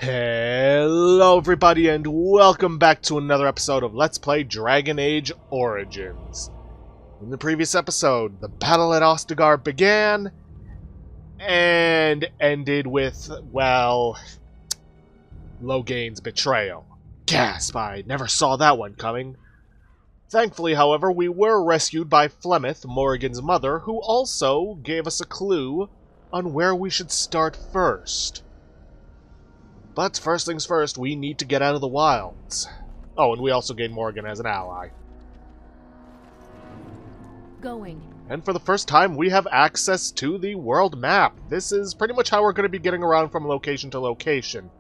Hello everybody and welcome back to another episode of Let's Play Dragon Age Origins. In the previous episode, the battle at Ostagar began and ended with, well, Logain's betrayal. Gasp, I never saw that one coming. Thankfully, however, we were rescued by Flemeth, Morrigan's mother, who also gave us a clue on where we should start first. But first things first, we need to get out of the wilds. Oh, and we also gained Morrigan as an ally. Going. And for the first time, we have access to the world map. This is pretty much how we're going to be getting around from location to location.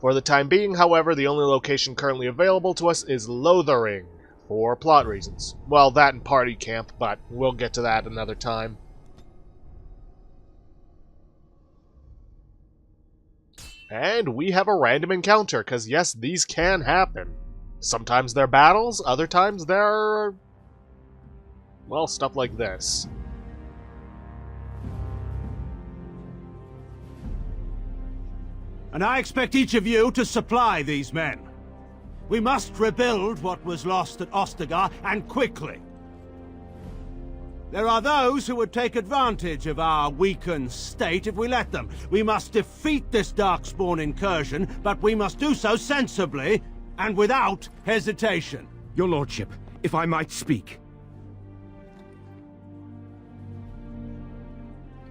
For the time being, however, the only location currently available to us is Lothering, for plot reasons. Well, that and party camp, but we'll get to that another time. And we have a random encounter, because yes, these can happen. Sometimes they're battles, other times they're, well, stuff like this. And I expect each of you to supply these men. We must rebuild what was lost at Ostagar, and quickly. There are those who would take advantage of our weakened state if we let them. We must defeat this Darkspawn incursion, but we must do so sensibly and without hesitation. Your Lordship, if I might speak.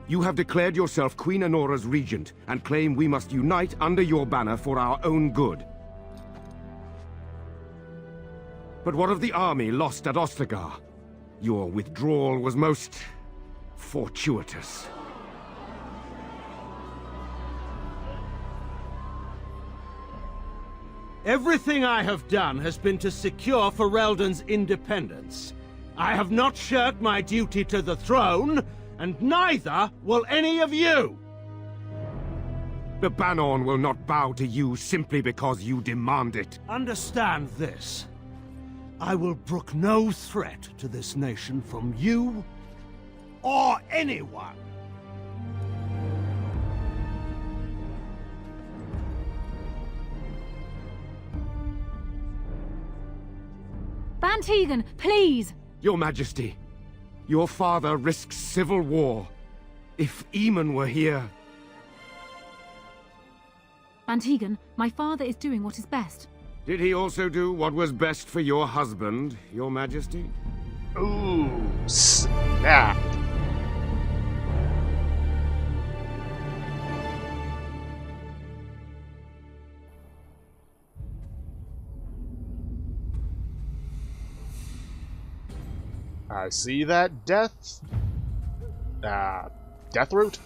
You have declared yourself Queen Anora's regent, and claim we must unite under your banner for our own good. But what of the army lost at Ostagar? Your withdrawal was most fortuitous. Everything I have done has been to secure Ferelden's independence. I have not shirked my duty to the throne, and neither will any of you! The Banorn will not bow to you simply because you demand it. Understand this. I will brook no threat to this nation from you or anyone. Van Tegan, please! Your Majesty, your father risks civil war. If Eamon were here... Van Tegan, my father is doing what is best. Did he also do what was best for your husband, Your Majesty? Ooh, snap. I see that death. Deathroot?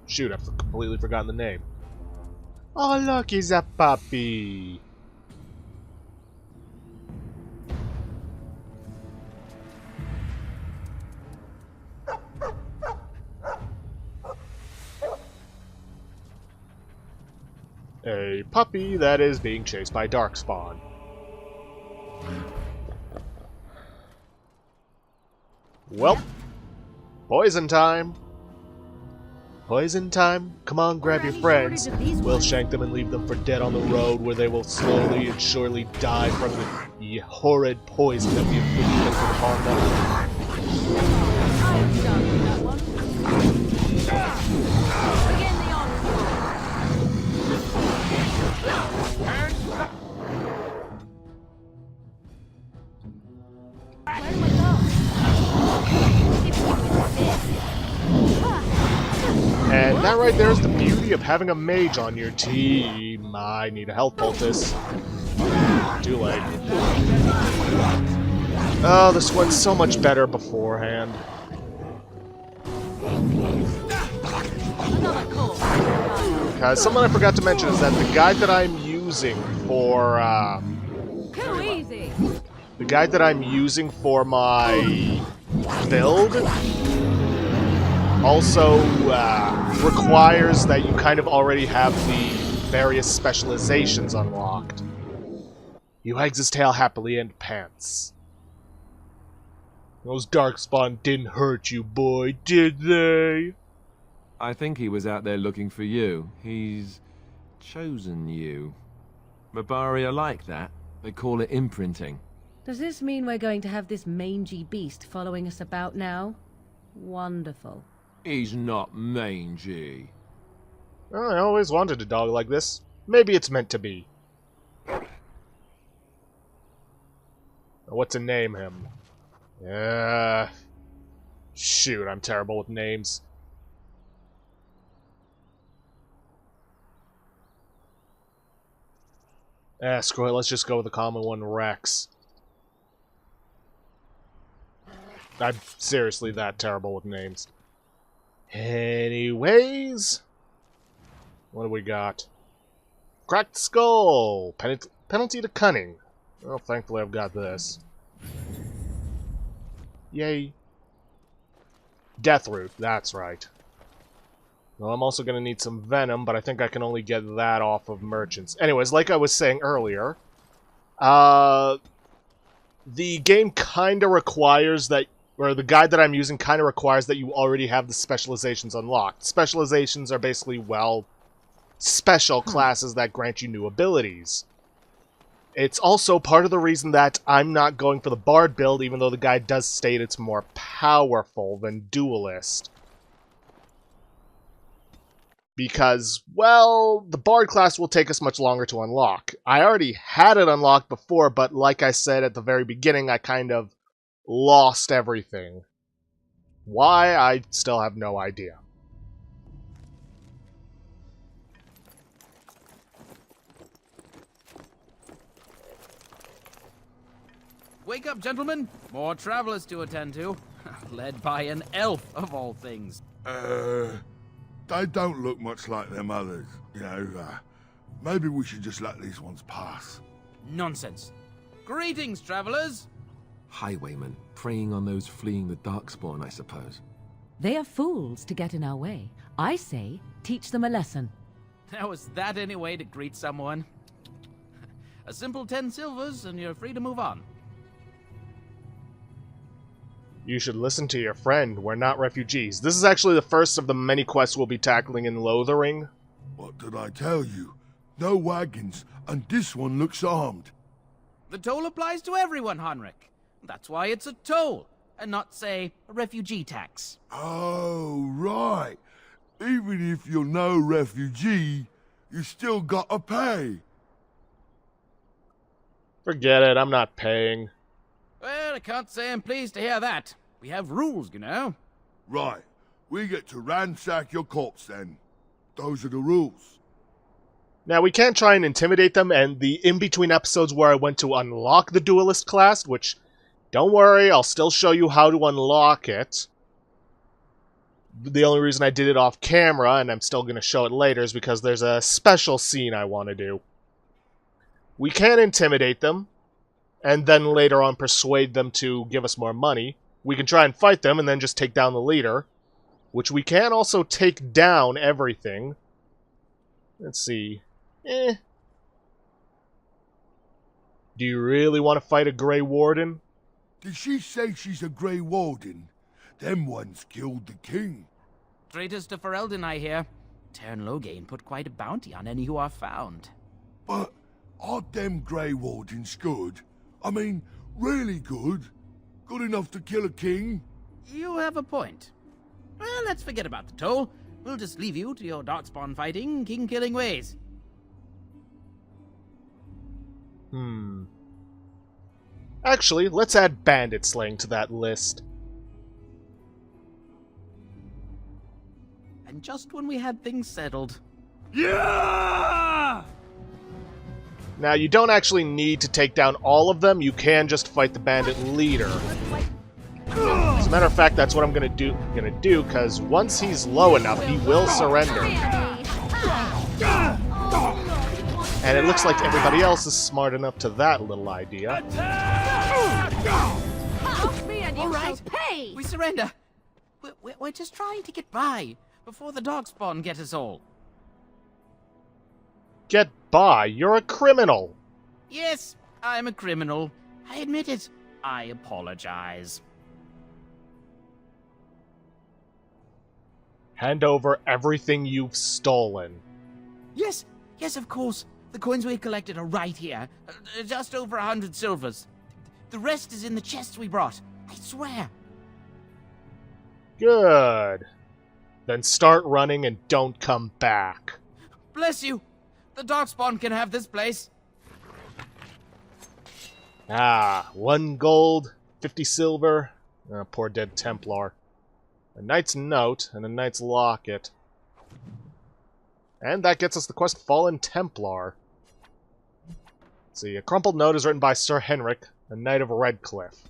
Shoot, I've completely forgotten the name. Oh, look, he's a puppy. A puppy that is being chased by Darkspawn. Well, poison time. Poison time? Come on, grab your friends. We'll shank them and leave them for dead on the road, where they will slowly and surely die from the horrid poison that we inflicted upon them. I'm done with that one. Begin the onslaught. Where do I go? And that right there is the beauty of having a mage on your team. I need a health poultice. Too late. Oh, this went so much better beforehand. Because something I forgot to mention is that the guide that I'm using for my build also requires that you kind of already have the various specializations unlocked. He wags his tail happily and pants. Those Darkspawn didn't hurt you, boy, did they? I think he was out there looking for you. He's Chosen you. Mabari are like that. They call it imprinting. Does this mean we're going to have this mangy beast following us about now? Wonderful. He's not mangy. Well, I always wanted a dog like this. Maybe it's meant to be. What to name him? Shoot, I'm terrible with names. Screw it, let's just go with the common one, Rex. I'm seriously that terrible with names. Anyways, what do we got? Cracked Skull! Penalty to Cunning. Well, thankfully I've got this. Yay. Deathroot, that's right. Well, I'm also going to need some Venom, but I think I can only get that off of merchants. Anyways, like I was saying earlier, the game kind of requires that, or the guide that I'm using kind of requires that you already have the specializations unlocked. Specializations are basically, well, special classes that grant you new abilities. It's also part of the reason that I'm not going for the Bard build, even though the guide does state it's more powerful than Duelist. Because, well, the Bard class will take us much longer to unlock. I already had it unlocked before, but like I said at the very beginning, I kind of lost everything. Why? I still have no idea. Wake up, gentlemen! More travelers to attend to. Led by an elf, of all things. They don't look much like them others, you know. Maybe we should just let these ones pass. Nonsense. Greetings, travelers! Highwaymen, preying on those fleeing the Darkspawn, I suppose. They are fools to get in our way. I say, teach them a lesson. Now, is that any way to greet someone? A simple 10 silvers, and you're free to move on. You should listen to your friend. We're not refugees. This is actually the first of the many quests we'll be tackling in Lothering. What did I tell you? No wagons, and this one looks armed. The toll applies to everyone, Heinrich. That's why it's a toll, and not, say, a refugee tax. Oh, right. Even if you're no refugee, you still gotta pay. Forget it, I'm not paying. Well, I can't say I'm pleased to hear that. We have rules, you know. Right. We get to ransack your corpse then. Those are the rules. Now, we can try and intimidate them, and the in-between episodes where I went to unlock the Duelist class, which, don't worry, I'll still show you how to unlock it. The only reason I did it off camera, and I'm still going to show it later, is because there's a special scene I want to do. We can intimidate them, and then later on persuade them to give us more money. We can try and fight them and then just take down the leader, which we can also take down everything. Let's see. Do you really want to fight a Gray Warden? Did she say she's a Gray Warden? Them ones killed the king. Traitors to Ferelden, I hear. Tern Loghain put quite a bounty on any who are found. But aren't them Grey Wardens good? I mean, really good? Good enough to kill a king? You have a point. Well, let's forget about the toll. We'll just leave you to your darkspawn fighting, king-killing ways. Actually, let's add bandit slaying to that list. And just when we had things settled. Yeah! Now, you don't actually need to take down all of them, you can just fight the bandit leader. As a matter of fact, that's what I'm gonna do, because once he's low enough, he will surrender. And it looks like everybody else is smart enough to that little idea. Help me and you Alright. shall pay! We surrender. We're just trying to get by before the darkspawn get us all. Get by, you're a criminal! Yes, I'm a criminal. I admit it. I apologize. Hand over everything you've stolen. Yes, Yes, of course. The coins we collected are right here. Just over 100 silvers. The rest is in the chests we brought. I swear. Good. Then start running and don't come back. Bless you. The Darkspawn can have this place. Ah, 1 gold, 50 silver. Oh, poor dead Templar. A knight's note and a knight's locket. And that gets us the quest Fallen Templar. Let's see, a crumpled note is written by Sir Henrik, a knight of Redcliffe.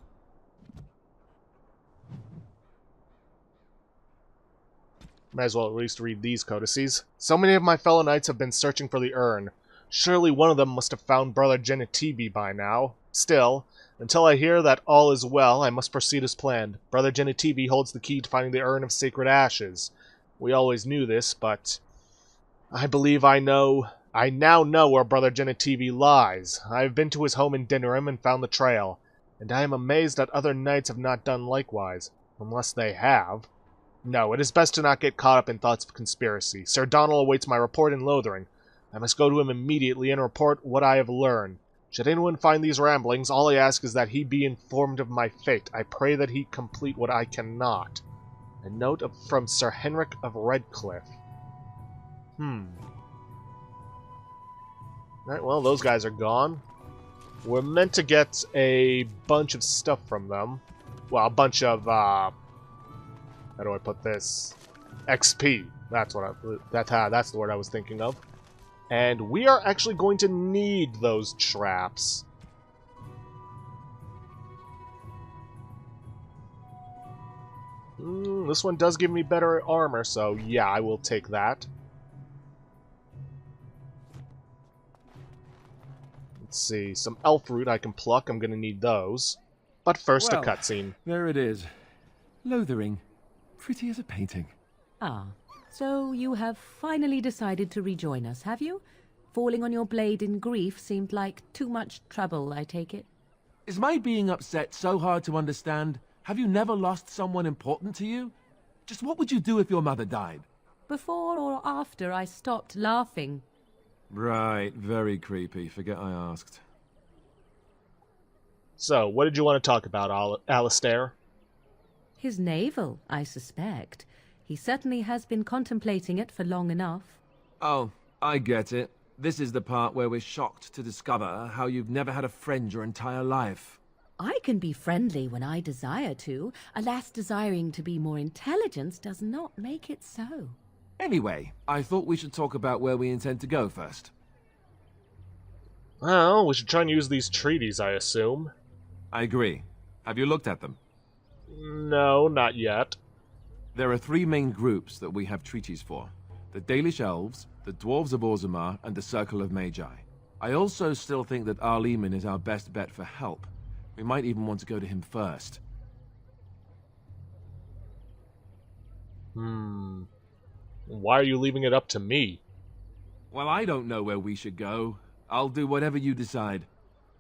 Might as well at least read these codices. So many of my fellow knights have been searching for the urn. Surely one of them must have found Brother Genetibi by now. Still, until I hear that all is well, I must proceed as planned. Brother Genetibi holds the key to finding the urn of sacred ashes. We always knew this, but I believe I now know where Brother Genetibi lies. I have been to his home in Dinnerim and found the trail, and I am amazed that other knights have not done likewise. Unless they have. No, it is best to not get caught up in thoughts of conspiracy. Sir Donald awaits my report in Lothering. I must go to him immediately and report what I have learned. Should anyone find these ramblings, all I ask is that he be informed of my fate. I pray that he complete what I cannot. A note from Sir Henrik of Redcliffe. Alright, well, those guys are gone. We're meant to get a bunch of stuff from them. Well, a bunch of, how do I put this? XP. That's the word I was thinking of. And we are actually going to need those traps. This one does give me better armor, so yeah, I will take that. Let's see, some elf root I can pluck. I'm going to need those. But first, a cutscene. There it is. Lothering. Pretty as a painting. Ah, so you have finally decided to rejoin us, have you? Falling on your blade in grief seemed like too much trouble, I take it. Is my being upset so hard to understand? Have you never lost someone important to you? Just what would you do if your mother died? Before or after I stopped laughing. Right, very creepy. Forget I asked. So, what did you want to talk about, Alistair? His navel, I suspect. He certainly has been contemplating it for long enough. Oh, I get it. This is the part where we're shocked to discover how you've never had a friend your entire life. I can be friendly when I desire to. Alas, desiring to be more intelligent does not make it so. Anyway, I thought we should talk about where we intend to go first. Well, we should try and use these treaties, I assume. I agree. Have you looked at them? No, not yet. There are 3 main groups that we have treaties for. The Dalish Elves, the Dwarves of Orzammar, and the Circle of Magi. I also still think that Arleman is our best bet for help. We might even want to go to him first. Why are you leaving it up to me? Well, I don't know where we should go. I'll do whatever you decide.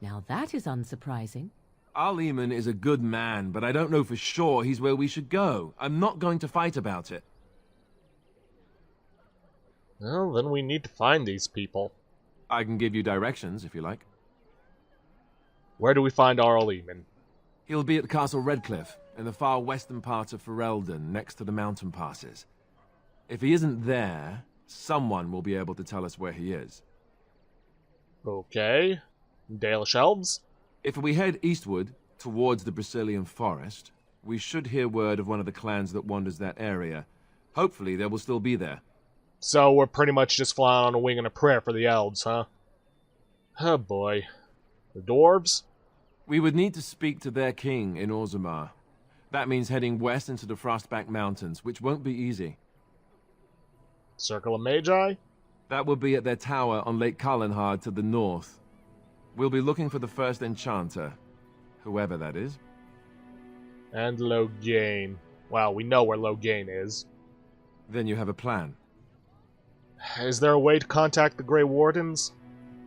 Now that is unsurprising. Arleman is a good man, but I don't know for sure he's where we should go. I'm not going to fight about it. Well, then we need to find these people. I can give you directions, if you like. Where do we find Arleman? He'll be at Castle Redcliffe, in the far western part of Ferelden, next to the mountain passes. If he isn't there, someone will be able to tell us where he is. Okay. Dalish Elves? If we head eastward, towards the Brazilian forest, we should hear word of one of the clans that wanders that area. Hopefully they will still be there. So we're pretty much just flying on a wing and a prayer for the elves, huh? Oh boy. The dwarves? We would need to speak to their king in Orzammar. That means heading west into the Frostback Mountains, which won't be easy. Circle of Magi? That will be at their tower on Lake Kalenhard to the north. We'll be looking for the first enchanter, whoever that is. And Loghain. Well, we know where Loghain is. Then you have a plan. Is there a way to contact the Gray Wardens?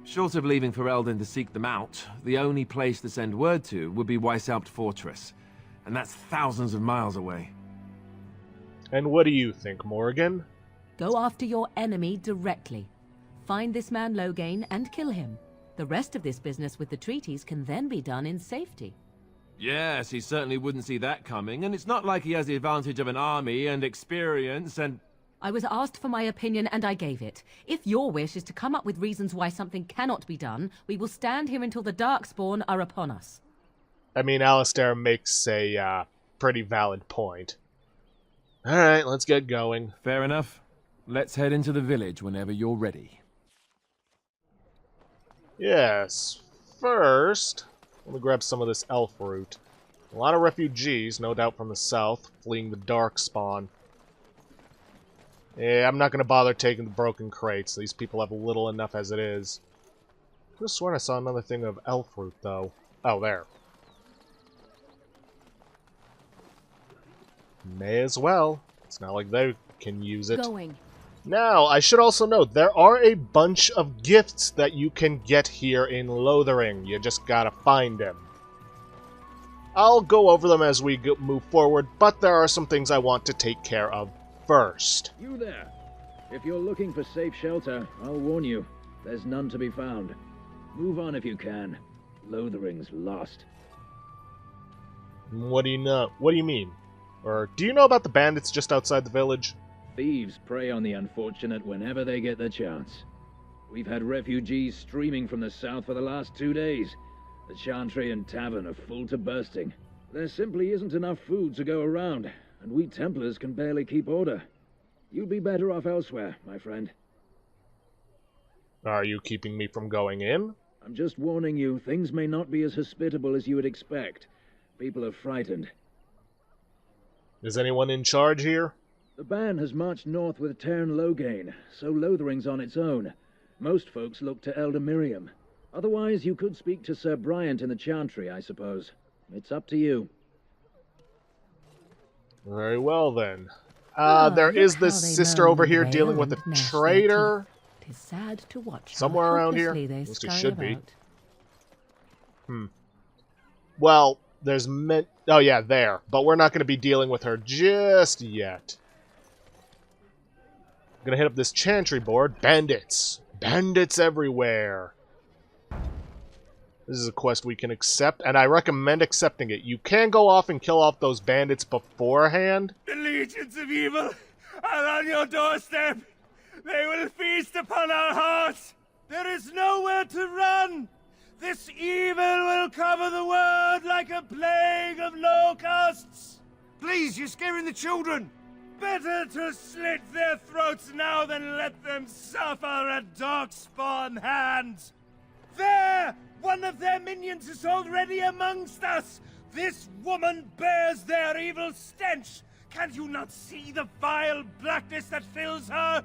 Short of leaving Ferelden to seek them out, the only place to send word to would be Weishaupt Fortress. And that's thousands of miles away. And what do you think, Morgan? Go after your enemy directly. find this man Loghain and kill him. The rest of this business with the treaties can then be done in safety. Yes, he certainly wouldn't see that coming, and it's not like he has the advantage of an army and experience and... I was asked for my opinion and I gave it. If your wish is to come up with reasons why something cannot be done, we will stand here until the Darkspawn are upon us. I mean, Alistair makes a pretty valid point. Alright, let's get going. Fair enough. Let's head into the village whenever you're ready. Yes. First, let me grab some of this elf root. A lot of refugees, no doubt from the south, fleeing the Darkspawn. Yeah, I'm not going to bother taking the broken crates. These people have little enough as it is. I could have sworn I saw another thing of elf root, though. Oh, there. May as well. It's not like they can use it. Going. Now, I should also note, there are a bunch of gifts that you can get here in Lothering. You just gotta find them. I'll go over them as we move forward, but there are some things I want to take care of first. You there. If you're looking for safe shelter, I'll warn you, there's none to be found. Move on if you can. Lothering's lost. What do you know? What do you mean? Or do you know about the bandits just outside the village? Thieves prey on the unfortunate whenever they get the chance. We've had refugees streaming from the south for the last 2 days. The Chantry and Tavern are full to bursting. There simply isn't enough food to go around, and we Templars can barely keep order. You'd be better off elsewhere, my friend. Are you keeping me from going in? I'm just warning you, things may not be as hospitable as you would expect. People are frightened. Is anyone in charge here? The band has marched north with Tairn Loghain, so Lothering's on its own. Most folks look to Elder Miriam. Otherwise, you could speak to Sir Bryant in the Chantry, I suppose. It's up to you. Very well, then. There is this sister over here dealing with a traitor. It is sad to watch somewhere around here. At least it should be. Well, there's oh yeah, there. But we're not going to be dealing with her just yet. I'm going to hit up this Chantry board. Bandits. Bandits everywhere. This is a quest we can accept, and I recommend accepting it. You can go off and kill off those bandits beforehand. The legions of evil are on your doorstep. They will feast upon our hearts. There is nowhere to run. This evil will cover the world like a plague of locusts. Please, you're scaring the children! Better to slit their throats now than let them suffer at Darkspawn hands. There! One of their minions is already amongst us! This woman bears their evil stench! Can you not see the vile blackness that fills her?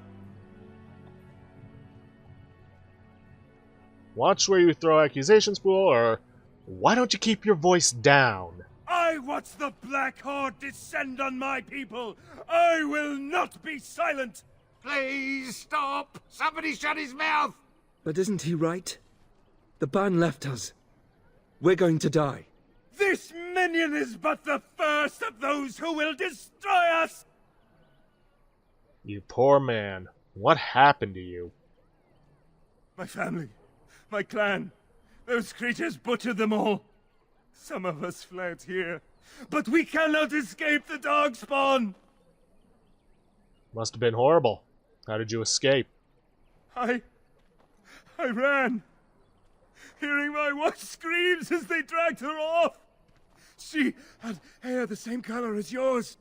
Watch where you throw accusations, fool, or why don't you keep your voice down? I watch the Black Horde descend on my people! I will not be silent! Please stop! Somebody shut his mouth! But isn't he right? The ban left us. We're going to die. This minion is but the first of those who will destroy us! You poor man. What happened to you? My family, my clan, those creatures butchered them all. Some of us fled here, but we cannot escape the Darkspawn! Must have been horrible. How did you escape? I ran, hearing my wife's screams as they dragged her off. She had hair the same color as yours.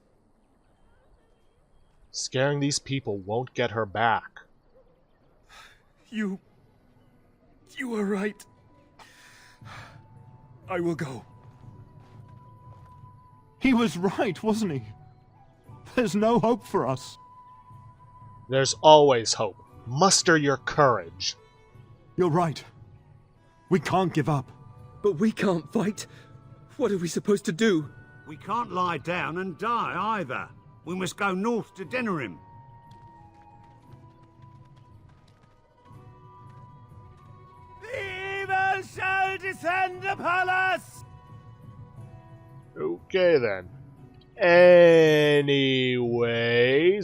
Scaring these people won't get her back. You were right. I will go. He was right, wasn't he? There's no hope for us. There's always hope. Muster your courage. You're right. We can't give up. But we can't fight. What are we supposed to do? We can't lie down and die either. We must go north to Denerim. The evil shall descend upon us! Okay then. Anyways,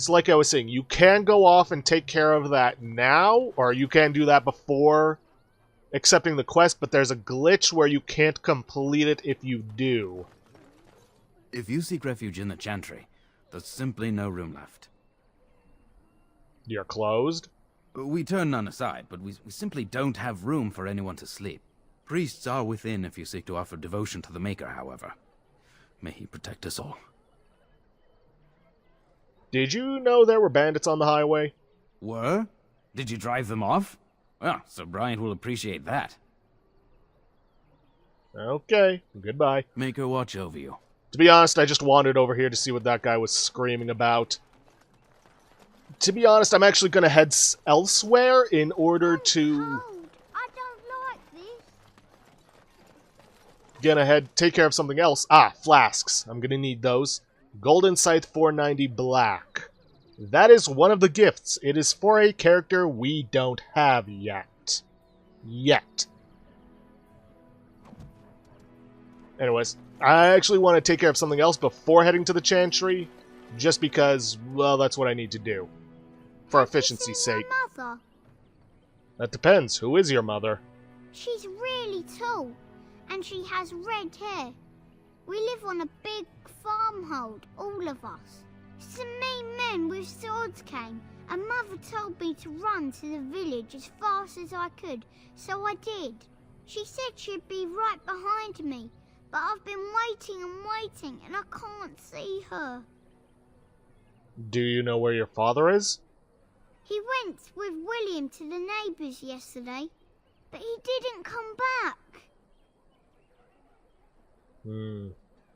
like I was saying, you can go off and take care of that now, or you can do that before accepting the quest, but there's a glitch where you can't complete it if you do. If you seek refuge in the Chantry, there's simply no room left. You're closed? We turn none aside, but we simply don't have room for anyone to sleep. Priests are within if you seek to offer devotion to the Maker, however. May he protect us all. Did you know there were bandits on the highway? Were? Did you drive them off? Well, Sir Brian will appreciate that. Okay, goodbye. Maker watch over you. To be honest, I just wandered over here to see what that guy was screaming about. To be honest, I'm actually going to head elsewhere in order to... I don't like this. Gonna take care of something else. Ah, flasks. I'm gonna need those. Golden Scythe 490 Black. That is one of the gifts. It is for a character we don't have yet. Anyways, I actually want to take care of something else before heading to the Chantry, just because, well, that's what I need to do. For efficiency's sake. Mother? That depends. Who is your mother? She's really tall, and she has red hair. We live on a big farmhold, all of us. Some mean men with swords came, and Mother told me to run to the village as fast as I could, so I did. She said she'd be right behind me, but I've been waiting and waiting, and I can't see her. Do you know where your father is? He went with William to the neighbours yesterday, but he didn't come back.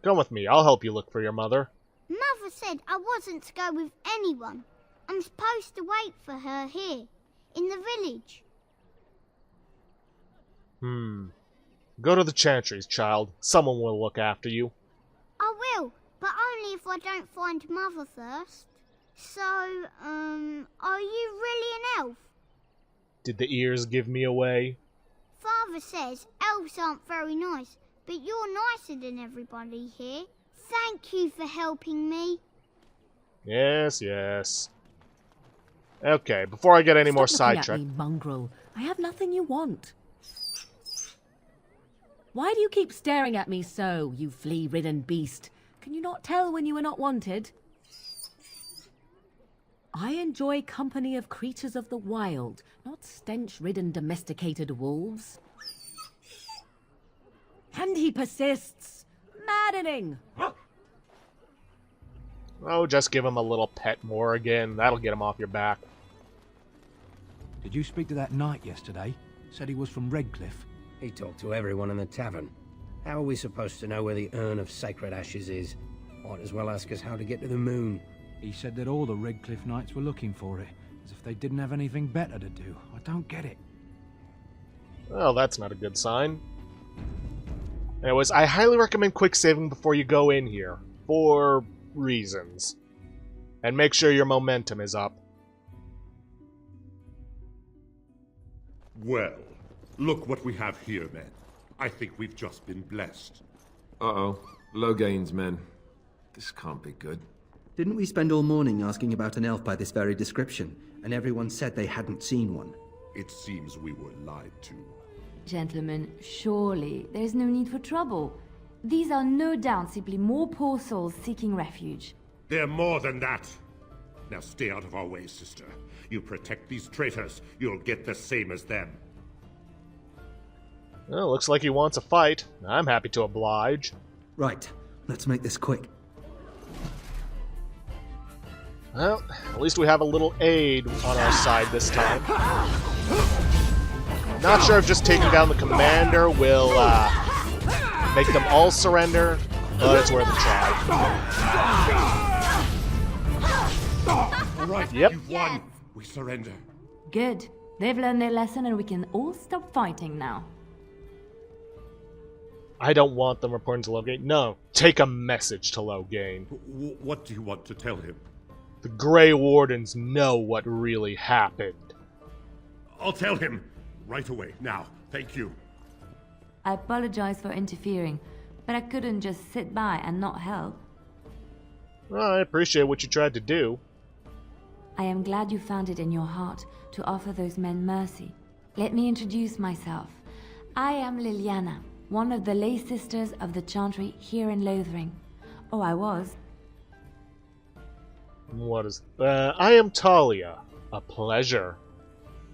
Come with me. I'll help you look for your mother. Mother said I wasn't to go with anyone. I'm supposed to wait for her here, in the village. Go to the Chantries, child. Someone will look after you. I will, but only if I don't find Mother first. So, are you really an elf? Did the ears give me away? Father says elves aren't very nice, but you're nicer than everybody here. Thank you for helping me. Yes. Okay, before I get any more Stop looking sidetracked... at me, mongrel. I have nothing you want. Why do you keep staring at me so, you flea-ridden beast? Can you not tell when you are not wanted? I enjoy company of creatures of the wild, not stench-ridden domesticated wolves. And he persists. Maddening! Oh, just give him a little pet more again. That'll get him off your back. Did you speak to that knight yesterday? Said he was from Redcliffe. He talked to everyone in the tavern. How are we supposed to know where the urn of sacred ashes is? Might as well ask us how to get to the moon. He said that all the Redcliffe knights were looking for it, as if they didn't have anything better to do. I don't get it. Well, that's not a good sign. Anyways, I highly recommend quick saving before you go in here, for reasons. And make sure your momentum is up. Well, look what we have here, men. I think we've just been blessed. Uh-oh. Low gains, men. This can't be good. Didn't we spend all morning asking about an elf by this very description, and everyone said they hadn't seen one? It seems we were lied to. Gentlemen, surely there is no need for trouble. These are no doubt simply more poor souls seeking refuge. They're more than that. Now stay out of our way, sister. You protect these traitors, you'll get the same as them. Well, looks like he wants a fight. I'm happy to oblige. Right, let's make this quick. Well, at least we have a little aid on our side this time. Not sure if just taking down the commander will make them all surrender, but it's worth a try. All right, yep. You've won. We surrender. Good. They've learned their lesson and we can all stop fighting now. I don't want them reporting to Loghain. No, take a message to Loghain. What do you want to tell him? The Gray Wardens know what really happened. I'll tell him. Right away, now. Thank you. I apologize for interfering, but I couldn't just sit by and not help. Well, I appreciate what you tried to do. I am glad you found it in your heart to offer those men mercy. Let me introduce myself. I am Liliana, one of the lay sisters of the Chantry here in Lothering. Oh, I was. What is... I am Talia. A pleasure.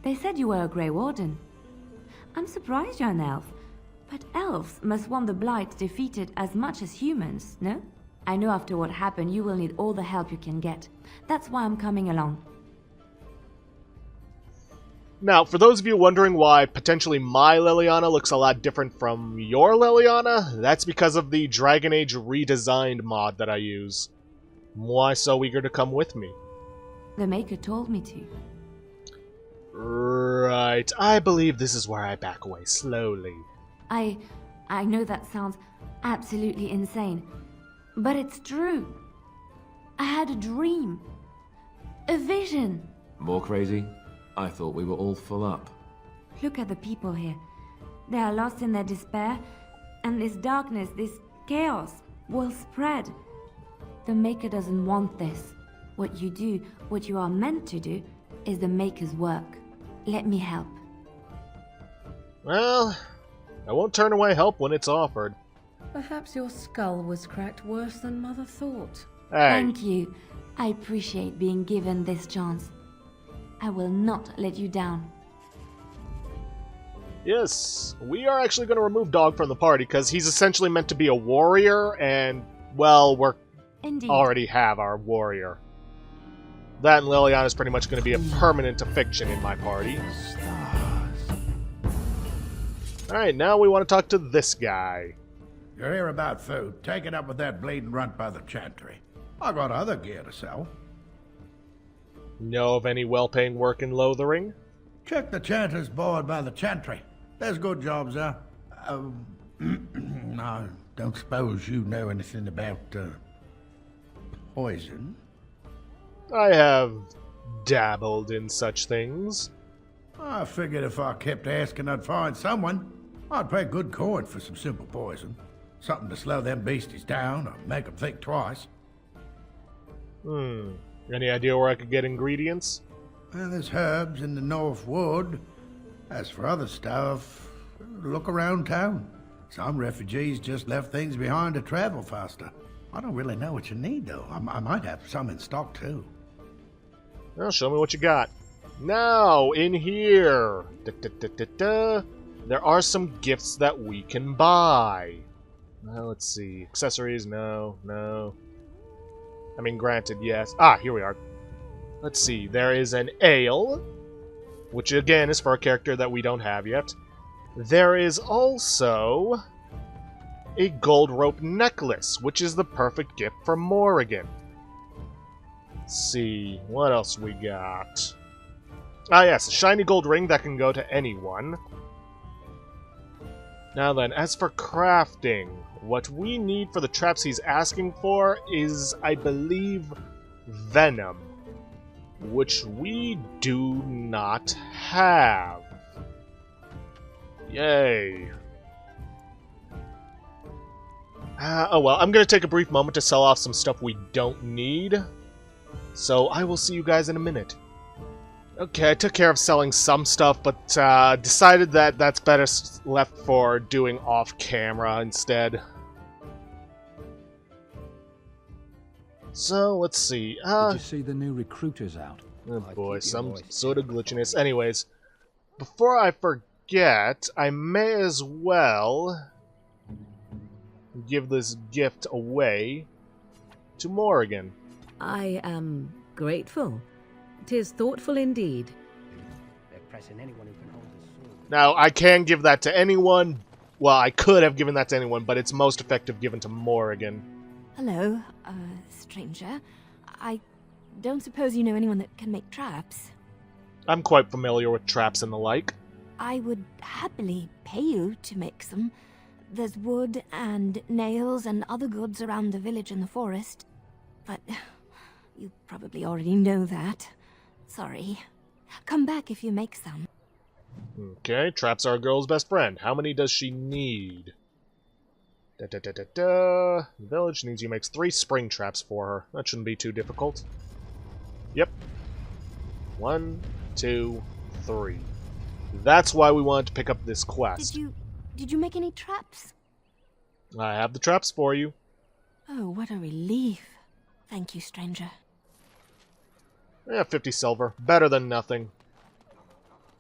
They said you were a Grey Warden. I'm surprised you're an elf. But elves must want the Blight defeated as much as humans, no? I know after what happened you will need all the help you can get. That's why I'm coming along. Now, for those of you wondering why potentially my Liliana looks a lot different from your Liliana, that's because of the Dragon Age Redesigned mod that I use. Why so eager to come with me? The Maker told me to. Right, I believe this is where I back away slowly. I know that sounds absolutely insane, but it's true. I had a dream. A vision. More crazy? I thought we were all full up. Look at the people here. They are lost in their despair, and this darkness, this chaos, will spread. The Maker doesn't want this. What you do, what you are meant to do, is the Maker's work. Let me help. Well, I won't turn away help when it's offered. Perhaps your skull was cracked worse than Mother thought. Hey. Thank you. I appreciate being given this chance. I will not let you down. Yes, we are actually going to remove Dog from the party because he's essentially meant to be a warrior, and, well, we're already have our warrior. That and Liliana is pretty much going to be a permanent fiction in my party. Alright, now we want to talk to this guy. You're here about food. Take it up with that bleeding runt by the Chantry. I got other gear to sell. Know of any well-paying work in Lothering? Check the Chanter's board by the Chantry. There's good jobs there. I don't suppose you know anything about poison? I have dabbled in such things. I figured if I kept asking, I'd find someone. I'd pay good coin for some simple poison. Something to slow them beasties down or make them think twice. Any idea where I could get ingredients? Well, there's herbs in the North Wood. As for other stuff, look around town. Some refugees just left things behind to travel faster. I don't really know what you need, though. I might have some in stock, too. Well, show me what you got. Now, in here, there are some gifts that we can buy. Let's see. Accessories, no. I mean, granted, yes. Ah, here we are. Let's see. There is an ale, which again is for a character that we don't have yet. There is also a gold rope necklace, which is the perfect gift for Morrigan. Let's see. What else we got? Ah, yes. A shiny gold ring that can go to anyone. Now then, as for crafting, what we need for the traps he's asking for is, I believe, venom, which we do not have. Yay. Oh well, I'm going to take a brief moment to sell off some stuff we don't need, so I will see you guys in a minute. Okay, I took care of selling some stuff, but decided that that's better left for doing off-camera instead. So, let's see. Did you see the new recruiters out? Oh boy, some sort of glitchiness. Anyways, before I forget, I may as well give this gift away to Morrigan. I am grateful. 'Tis thoughtful indeed. They're pressing anyone who can hold a sword. Now, I can give that to anyone. Well, I could have given that to anyone, but it's most effective given to Morrigan. Hello, stranger. I don't suppose you know anyone that can make traps? I'm quite familiar with traps and the like. I would happily pay you to make some. There's wood and nails and other goods around the village and the forest. But you probably already know that. Sorry. Come back if you make some. Okay, traps are a girl's best friend. How many does she need? The village needs you makes 3 spring traps for her. That shouldn't be too difficult. Yep. 1, 2, 3. That's why we wanted to pick up this quest. Did you make any traps? I have the traps for you. Oh, what a relief. Thank you, stranger. Yeah, 50 silver. Better than nothing.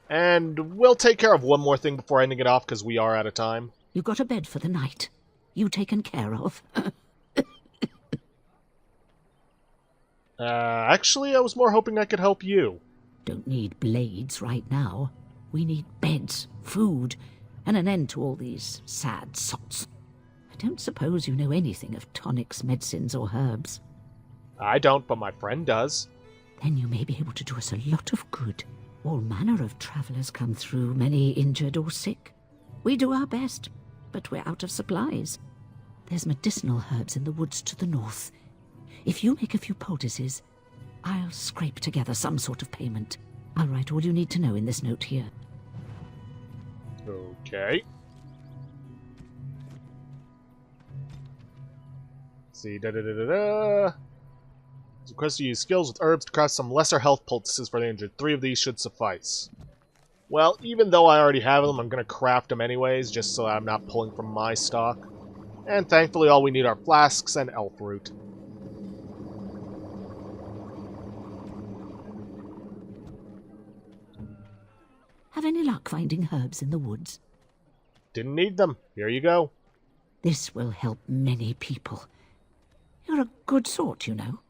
And we'll take care of one more thing before ending it off, because we are out of time. You got a bed for the night. You taken care of. Actually, I was more hoping I could help you. Don't need blades right now. We need beds, food, and an end to all these sad sots. I don't suppose you know anything of tonics, medicines, or herbs. I don't, but my friend does. Then you may be able to do us a lot of good. All manner of travellers come through, many injured or sick. We do our best, but we're out of supplies. There's medicinal herbs in the woods to the north. If you make a few poultices, I'll scrape together some sort of payment. I'll write all you need to know in this note here. Okay. See, It's request to use skills with herbs to craft some lesser health poultices for the injured. 3 of these should suffice. Well, even though I already have them, I'm going to craft them anyways, just so I'm not pulling from my stock. And thankfully all we need are flasks and elf root. Have any luck finding herbs in the woods? Didn't need them. Here you go. This will help many people. You're a good sort, you know.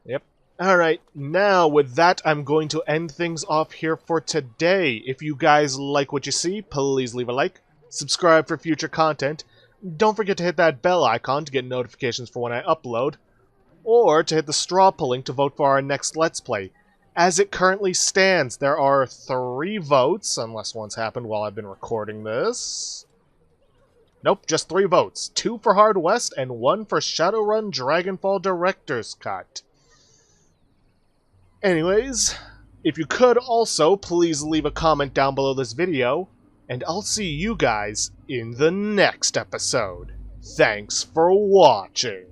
Yep. Alright, now with that, I'm going to end things off here for today. If you guys like what you see, please leave a like, subscribe for future content, don't forget to hit that bell icon to get notifications for when I upload, or to hit the straw polling to vote for our next Let's Play. As it currently stands, there are 3 votes, unless one's happened while I've been recording this. Nope, just 3 votes. 2 for Hard West and 1 for Shadowrun Dragonfall Director's Cut. Anyways, if you could also, please leave a comment down below this video, and I'll see you guys in the next episode. Thanks for watching.